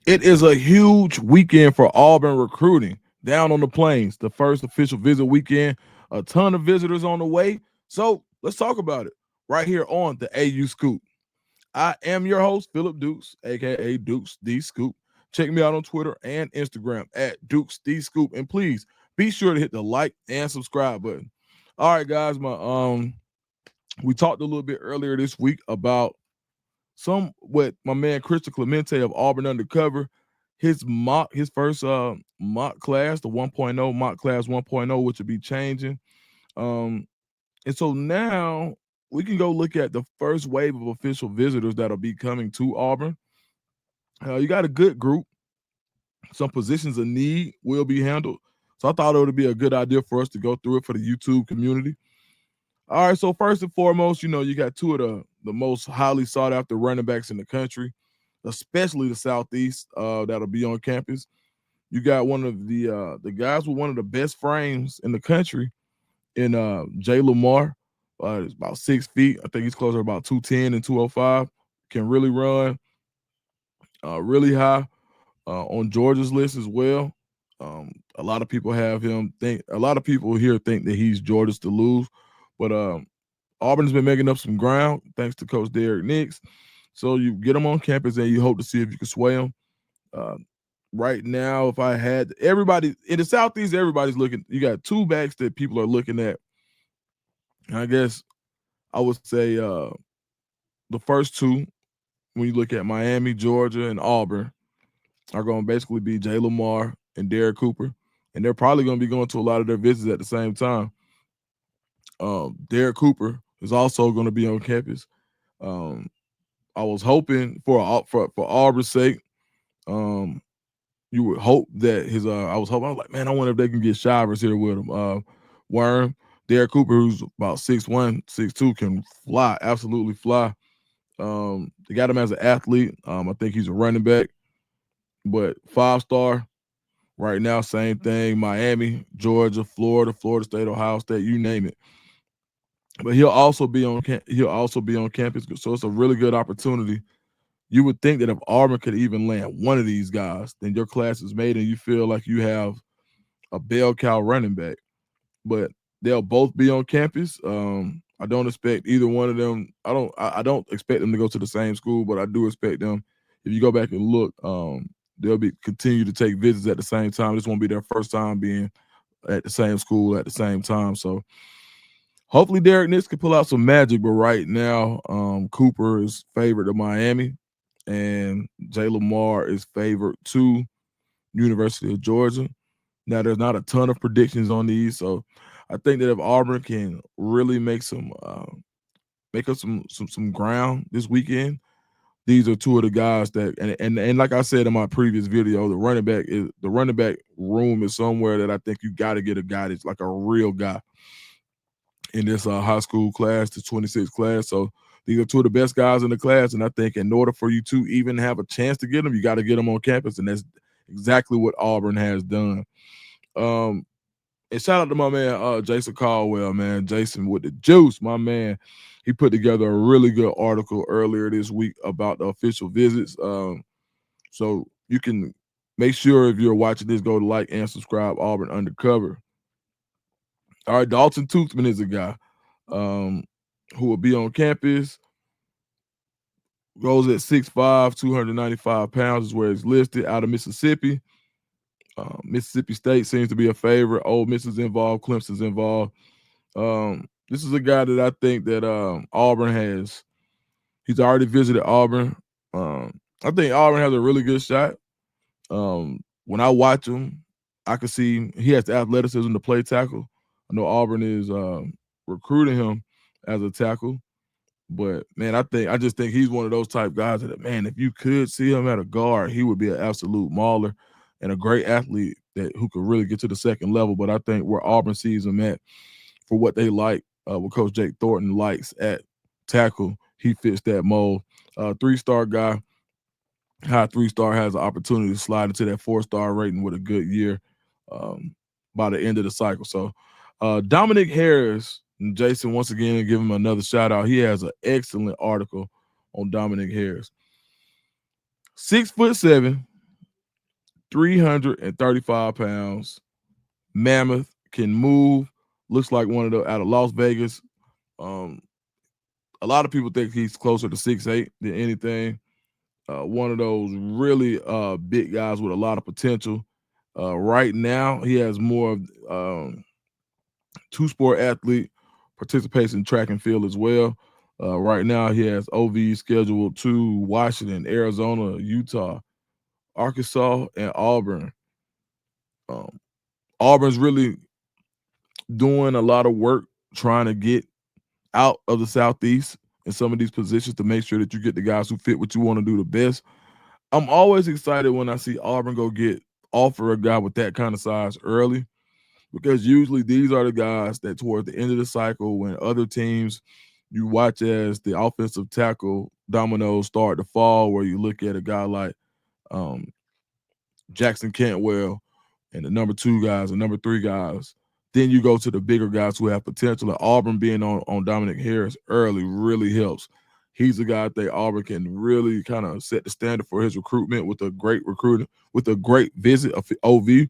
It is a huge weekend for Auburn recruiting down on the plains. The first official visit weekend, a ton of visitors on the way. So let's talk about it right here on the AU Scoop. I am your host, Philip Dukes, aka Dukes the Scoop. Check me out on Twitter and Instagram at Dukes the Scoop. And please be sure to hit the like and subscribe button. All right, guys. We talked a little bit earlier this week about some what my man Christian Clemente of Auburn Undercover, his first mock class, the 1.0 mock class 1.0, which will be changing. Um, and so now we can go look at the first wave of official visitors that'll be coming to Auburn. You got a good group. Some positions of need will be handled. So I thought it would be a good idea for us to go through it for the YouTube community. All right, so first and foremost, you got two of the most highly sought after running backs in the country, especially the Southeast, that'll be on campus. You got one of the guys with one of the best frames in the country in Jae Lamar. He's about 6 feet. I think he's closer to about 210 and 205. Can really run really high on Georgia's list as well. A lot of people have him think. A lot of people here think that he's Georgia's to lose, but Auburn's been making up some ground thanks to Coach Derek Nix. So you get them on campus and you hope to see if you can sway them. Uh, right now, if I had everybody in the Southeast, everybody's looking. You got two backs that people are looking at. I guess I would say the first two, when you look at Miami, Georgia, and Auburn, are going to basically be Jay Lamar and Derek Cooper. And they're probably going to be going to a lot of their visits at the same time. Derek Cooper is also going to be on campus. Um, I was hoping for Auburn's sake, you would hope that I was like, man, I wonder if they can get Shivers here with him. Worm, Derek Cooper, who's about 6'1", 6'2", can fly, absolutely fly. They got him as an athlete. I think he's a running back, but 5-star right now, same thing. Miami, Georgia, Florida State, Ohio State, you name it. But he'll also be on campus, so it's a really good opportunity. You would think that if Auburn could even land one of these guys, then your class is made and you feel like you have a bell cow running back. But they'll both be on campus. I don't expect either one of them. I don't expect them to go to the same school, but I do expect them. If you go back and look, they'll be continue to take visits at the same time. This won't be their first time being at the same school at the same time. So hopefully Derek Nix can pull out some magic. But right now, Cooper is favored to Miami, and Jay Lamar is favored to University of Georgia. Now, there's not a ton of predictions on these, so I think that if Auburn can really make up some ground this weekend, these are two of the guys that and like I said in my previous video, the running back room is somewhere that I think you got to get a guy that's like a real guy in this high school class, the 26 class. So these are two of the best guys in the class, and I think in order for you to even have a chance to get them, you got to get them on campus, and that's exactly what Auburn has done. Um, and shout out to my man Jason Caldwell, man. Jason with the juice, my man. He put together a really good article earlier this week about the official visits. So you can make sure if you're watching this, go to like and subscribe Auburn Undercover. All right, Dalton Toothman is a guy um, who will be on campus. Goes at 6'5", 295 pounds is where he's listed, out of Mississippi. Mississippi State seems to be a favorite. Ole Miss is involved. Clemson's involved. This is a guy that I think that Auburn has. He's already visited Auburn. I think Auburn has a really good shot. When I watch him, I can see he has the athleticism to play tackle. I know Auburn is recruiting him as a tackle, but man, I just think he's one of those type guys that, man, if you could see him at a guard, he would be an absolute mauler and a great athlete who could really get to the second level. But I think where Auburn sees him at for what they like, what Coach Jake Thornton likes at tackle, he fits that mold. 3-star guy, high 3-star, has an opportunity to slide into that 4-star rating with a good year by the end of the cycle. So Dominic Harris, and Jason, once again, give him another shout out. He has an excellent article on Dominic Harris. 6'7", 335 pounds. Mammoth, can move. Looks like one of the out of Las Vegas. Um, a lot of people think he's closer to 6'8" than anything. One of those really big guys with a lot of potential. Right now, he has more of two-sport athlete, participates in track and field as well. Right now, he has OV scheduled to Washington, Arizona, Utah, Arkansas, and Auburn. Um, Auburn's really doing a lot of work trying to get out of the Southeast in some of these positions to make sure that you get the guys who fit what you want to do the best. I'm always excited when I see Auburn go get offer a guy with that kind of size early, because usually these are the guys that toward the end of the cycle, when other teams you watch as the offensive tackle dominoes start to fall, where you look at a guy like um, Jackson Cantwell and the number 2 guys and number 3 guys. Then you go to the bigger guys who have potential. And Auburn being on Dominic Harris early really helps. He's a guy I think Auburn can really kind of set the standard for his recruitment with a great recruiter, with a great visit of OV.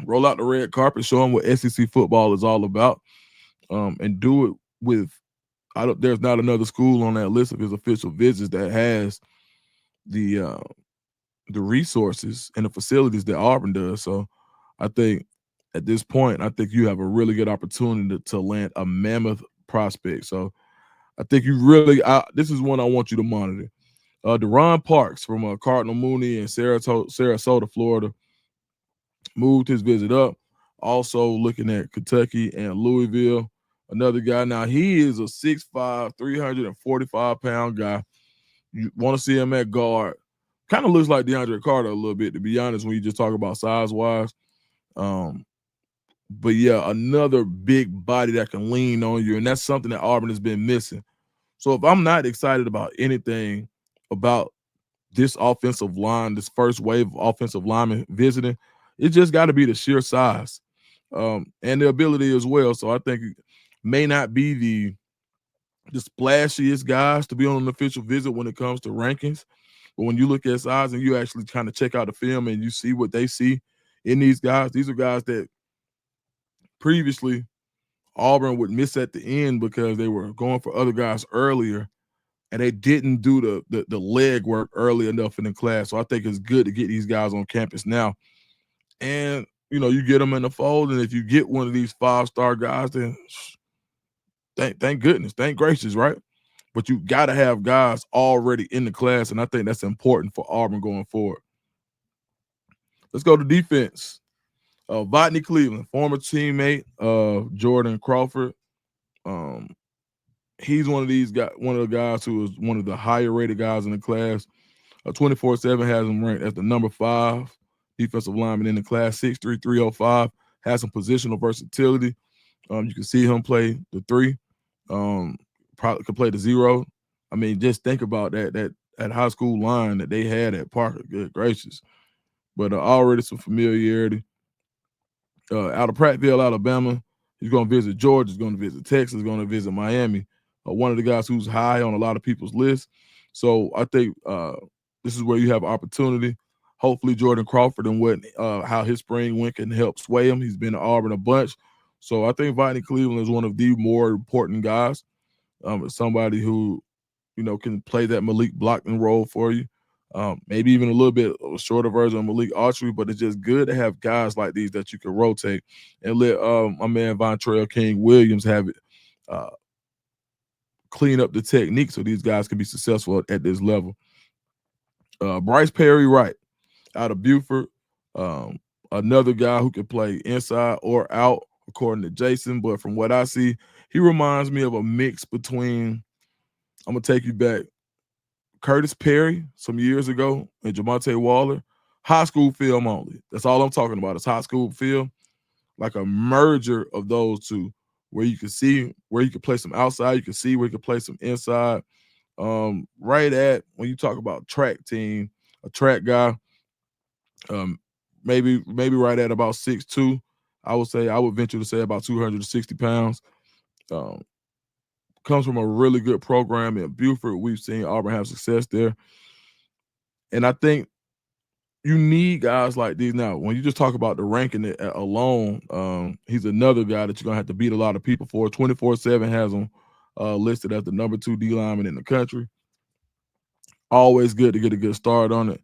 Roll out the red carpet, show them what SEC football is all about, and do it with. There's not another school on that list of his official visits that has the resources and the facilities that Auburn does. So I think at this point, I think you have a really good opportunity to land a mammoth prospect. So I think you really, this is one I want you to monitor. Deron Parks from Cardinal Mooney in Sarasota, Florida, moved his visit up. Also looking at Kentucky and Louisville. Another guy. Now he is a 6'5", 345-pound guy. You want to see him at guard. Kind of looks like DeAndre Carter a little bit, to be honest, when you just talk about size-wise. But yeah, another big body that can lean on you, and that's something that Auburn has been missing. So if I'm not excited about anything about this offensive line, this first wave of offensive linemen visiting, it just got to be the sheer size and the ability as well. So I think it may not be the splashiest guys to be on an official visit when it comes to rankings. But when you look at size and you actually kind of check out the film and you see what they see in these are guys that previously Auburn would miss at the end because they were going for other guys earlier and they didn't do the leg work early enough in the class. So I think it's good to get these guys on campus now. And, you get them in the fold, and if you get one of these 5-star guys, then thank goodness, thank gracious, right? But you got to have guys already in the class, and I think that's important for Auburn going forward. Let's go to defense. Vodney Cleveland, former teammate of Jordan Crawford. He's one of the guys who is one of the higher rated guys in the class. 24/7 has him ranked as the number 5 defensive lineman in the class. 6'3", 305, has some positional versatility. You can see him play the 3. Probably could play the 0. I mean, just think about that high school line that they had at Parker. Good gracious. But already some familiarity. Out of Prattville, Alabama. He's going to visit Georgia. He's going to visit Texas. He's going to visit Miami. One of the guys who's high on a lot of people's lists. So I think this is where you have opportunity. Hopefully Jordan Crawford and how his spring went can help sway him. He's been to Auburn a bunch. So I think Vodney Cleveland is one of the more important guys. Somebody who, can play that Malik blocking role for you. Maybe even a little bit of a shorter version of Malik Archery, but it's just good to have guys like these that you can rotate and let my man Vontrell King Williams have it clean up the technique so these guys can be successful at this level. Bryce Perry Wright out of Buford, another guy who can play inside or out, according to Jason, but from what I see, he reminds me of a mix between, I'm going to take you back, Curtis Perry some years ago and Jamonte Waller. High school film only. That's all I'm talking about is high school film, like a merger of those two, where you can see where you can play some outside, you can see where you can play some inside. Right at when you talk about track team, a track guy, maybe right at about 6'2". I would venture to say about 260 pounds. Comes from a really good program in Buford. We've seen Auburn have success there. And I think, you need guys like these. Now, when you just talk about the ranking alone, he's another guy that you're gonna have to beat a lot of people for. 24/7 has him listed as the number 2 D lineman in the country. Always good to get a good start on it.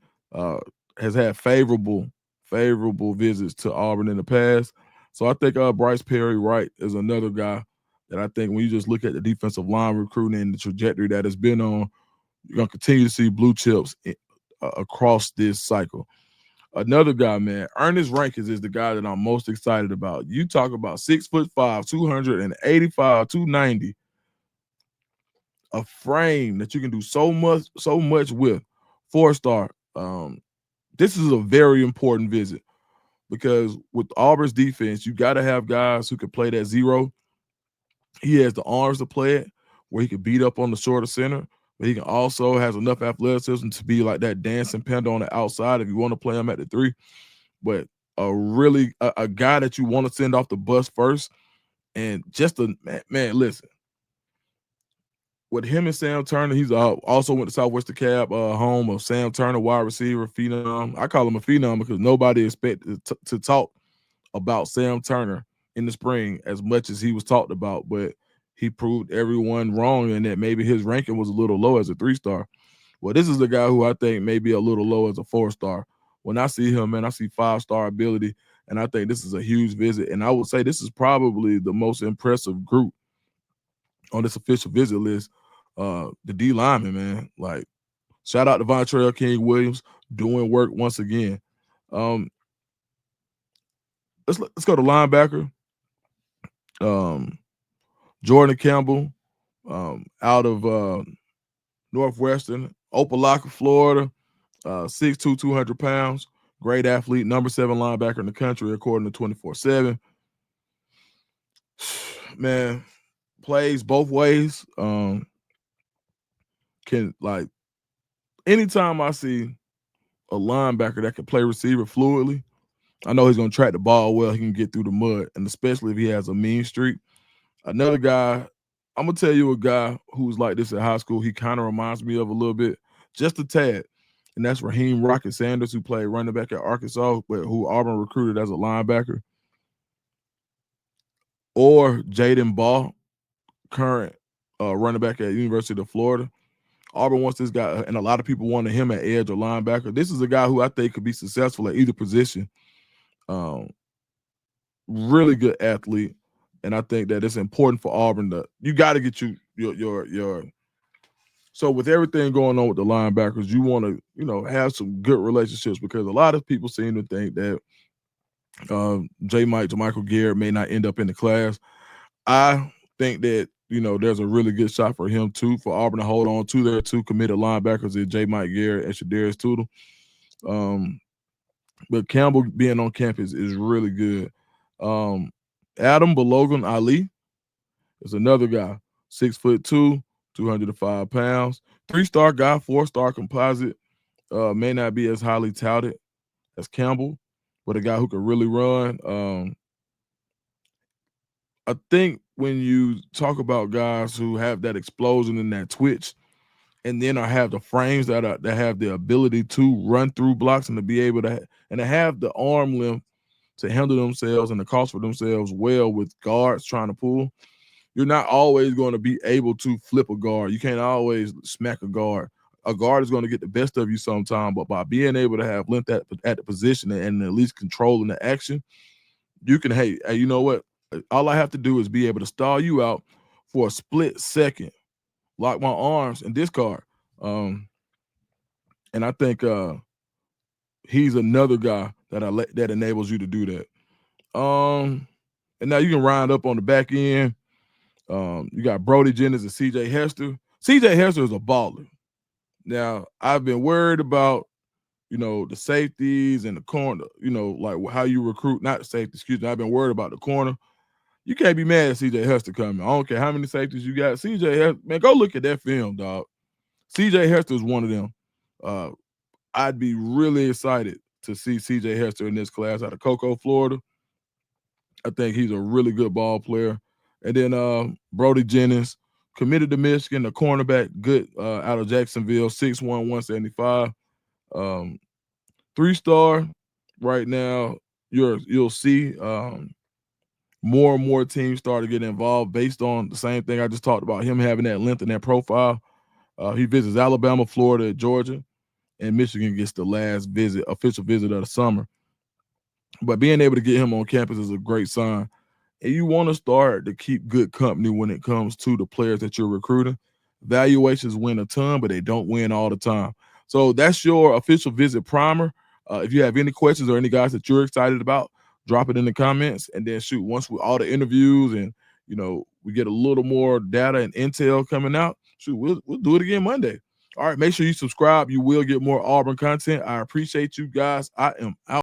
Has had favorable visits to Auburn in the past. So I think Bryce Perry Wright is another guy that I think when you just look at the defensive line recruiting and the trajectory that it's been on, you're gonna continue to see blue chips across this cycle. Another guy, man, Ernest Williams is the guy that I'm most excited about. You talk about 6'5", 285, 290, a frame that you can do so much with. 4-star. This is a very important visit because with Auburn's defense, you got to have guys who can play that zero. He has the arms to play it, where he can beat up on the shorter center, but he can also has enough athleticism to be like that dancing panda on the outside if you want to play him at the 3. But a guy that you want to send off the bus first, and just a man, listen. With him and Sam Turner, he's also went to Southwestern Cab, home of Sam Turner, wide receiver, phenom. I call him a phenom because nobody expected to talk about Sam Turner in the spring as much as he was talked about, but he proved everyone wrong and that maybe his ranking was a little low as a 3-star. Well, this is the guy who I think may be a little low as a 4-star. When I see him, man, I see 5-star ability, and I think this is a huge visit. And I would say this is probably the most impressive group on this official visit list. The D lineman, man. Like, shout out to Vontrell King Williams doing work once again. Let's go to linebacker. Jordan Campbell, out of Northwestern, Opelika, Florida, 6'2", 200 pounds, great athlete, number 7 linebacker in the country according to 24/7. Man, plays both ways. Can, like, anytime I see a linebacker that can play receiver fluidly, I know he's going to track the ball well. He can get through the mud, and especially if he has a mean streak. Another guy, I'm going to tell you a guy who's like this in high school. He kind of reminds me of a little bit, just a tad, and that's Raheem Rocket Sanders, who played running back at Arkansas, but who Auburn recruited as a linebacker. Or Jaden Ball, current running back at University of Florida. Auburn wants this guy, and a lot of people wanted him at edge or linebacker. This is a guy who I think could be successful at either position. Really good athlete, and I think that it's important for Auburn to you got to get your. So with everything going on with the linebackers, you want to have some good relationships because a lot of people seem to think that Michael Garrett may not end up in the class. I think that there's a really good shot for him too, for Auburn to hold on to their 2 committed linebackers in J. Mike Garrett and Shadarius Tootle. But Campbell being on campus is really good. Adam Balogun Ali is another guy, 6'2", 205 pounds, 3-star guy, 4-star composite. May not be as highly touted as Campbell, but a guy who can really run. I think when you talk about guys who have that explosion and that twitch, and then I have the frames that have the ability to run through blocks and to be able to have the arm length to handle themselves and the cost for themselves well with guards trying to pull, you're not always going to be able to flip a guard. You can't always smack a guard. A guard is going to get the best of you sometime, but by being able to have length at the position and at least controlling the action, you can, hey, you know what? All I have to do is be able to stall you out for a split second, lock my arms, and discard. And I think he's another guy that enables you to do that. And now you can round up on the back end. You got Brody, Jennings, and CJ Hester. CJ Hester is a baller. Now, I've been worried about, the safeties and the corner, like how you recruit, not safety, excuse me. I've been worried about the corner. You can't be mad at CJ Hester coming. I don't care how many safeties you got. CJ Hester, man, go look at that film, dog. CJ Hester is one of them. I'd be really excited to see CJ Hester in this class out of Cocoa, Florida. I think he's a really good ball player. And then Brody Jennings, committed to Michigan, the cornerback, good out of Jacksonville, 6'1", 175. 3-star right now. You'll see more and more teams start to get involved based on the same thing I just talked about, him having that length and that profile. He visits Alabama, Florida, Georgia, and Michigan gets the last official visit of the summer. But being able to get him on campus is a great sign. And you want to start to keep good company when it comes to the players that you're recruiting. Valuations win a ton, but they don't win all the time. So that's your official visit primer. If you have any questions or any guys that you're excited about, drop it in the comments. And then shoot, once all the interviews and we get a little more data and intel coming out, shoot, we'll do it again Monday. All right, make sure you subscribe. You will get more Auburn content. I appreciate you guys. I am out.